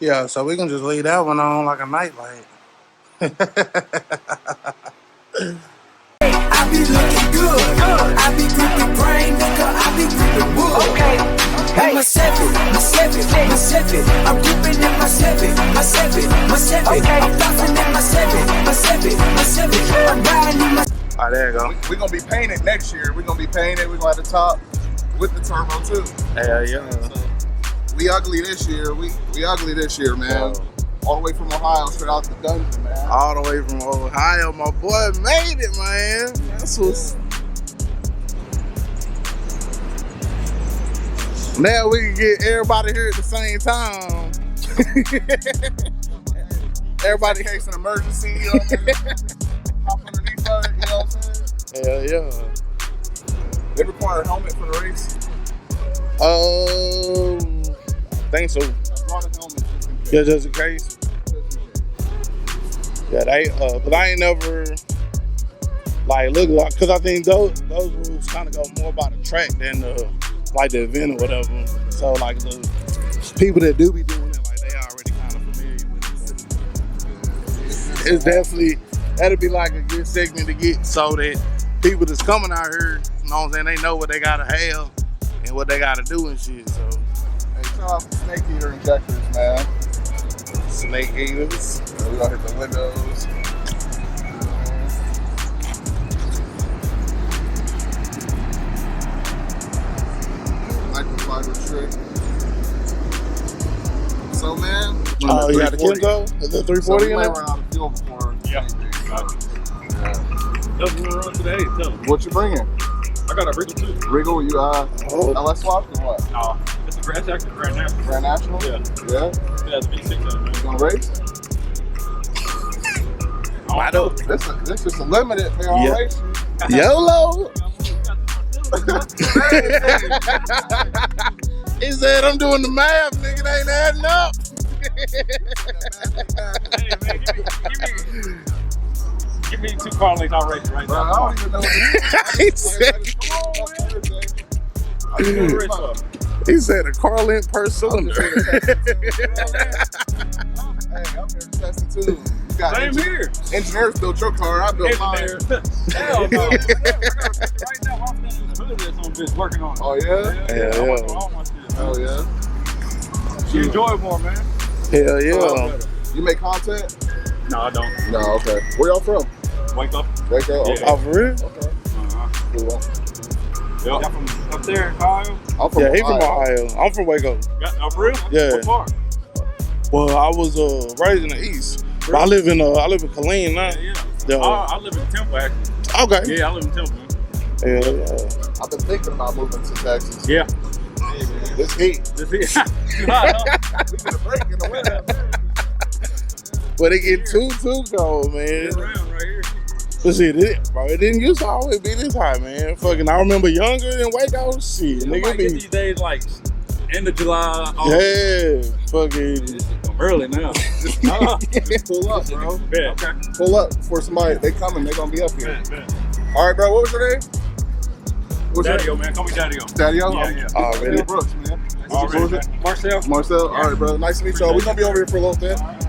Yeah, so we can just leave that one on like a nightlight. I be looking good. I be gripping brain, nigga. I be gripping wood. Okay. Hey. My seven. I'm gripping in my seven. Okay. I'm laughing at my seven. I'm riding in my. Alright, there you go. We're gonna be painted next year. We're gonna be painted. We're gonna have the top with the turbo too. Yeah, yeah. So, we ugly this year. We ugly this year, man. Yeah. All the way from Ohio, straight out the dungeon, man. All the way from Ohio, my boy made it, man. That's what's. Now we can get everybody here at the same time. Everybody, in case an emergency, you know, hop underneath her, you know what I'm saying? Hell yeah. They require a helmet for the race. Think so. I brought a helmet just in case. Yeah, just in case. Yeah, but I ain't never like look like, cause I think those rules kind of go more about the track than like the event or whatever. So like the people that do be doing it, like they already kind of familiar with it. It's definitely that'd be like a good segment to get so that people that's coming out here, you know what I'm saying, they know what they gotta have and what they gotta do and shit. So Hey, shout out to Snake Eater injectors, man. snake eaters. We gonna hit the windows. Microfiber trick. So, man. Oh, you got the Kenzo? Is it 340 So we in went there? around the field before. Yeah. That's what we're on today. Tell them. What you bringing? I got a Regal too. Regal, you LS swap or what? No, it's a Grand National. Grand National? Yeah. Yeah? Yeah, it's V6 on it, man. You gonna race? Why don't? This is a limited. They all Yeah. race. YOLO! He said, I'm doing the math, nigga, it ain't adding up. Hey, man, give me 2 car links. I'll race it right Bro, now. I don't even know what He said, he said a car length per cylinder. Hey, I'm here to test it too. You got Same here. engineers built your car, I built mine. Hell no. Right now, I'm standing in the hood of this on bitch working on it. Oh yeah? Hell I'm yeah. working on all my shit. Oh yeah. You enjoy it more, man. Hell yeah. You make content? No, I don't. No, okay. Where y'all from? Wake up. Waco? Okay. Yeah. Oh, for real? Okay. Cool. Y'all from up there in Ohio? I'm from Yeah, he from Ohio. Ohio. I'm from Waco. Oh, for real? Yeah. What part? Well, I was raised in the East. But I live in Killeen now. Yeah. I live in Temple, actually. Okay. Yeah, I live in Temple. Yeah. I've been thinking about moving to Texas. Yeah. This heat. This is We get a break in the winter. But it get too cold, man. around right here. But shit, it didn't used to always be this high, man. Fucking, I remember younger than Waco, shit. You might Nigga get be, these days like end of July. yeah, fucking. This shit come early now. Just pull up, bro. Yeah. Okay. Pull up for somebody. They coming. They gonna be up here. Man. All right, bro. What was your name? What's Daddy-O, man. Call me Daddy-O. Daddy-O? Yeah. Already. Brooks, man. Already, What was man. it? Marcel. Marcel. All right, bro. Nice to meet y'all. We're gonna be over here for a little bit. All right.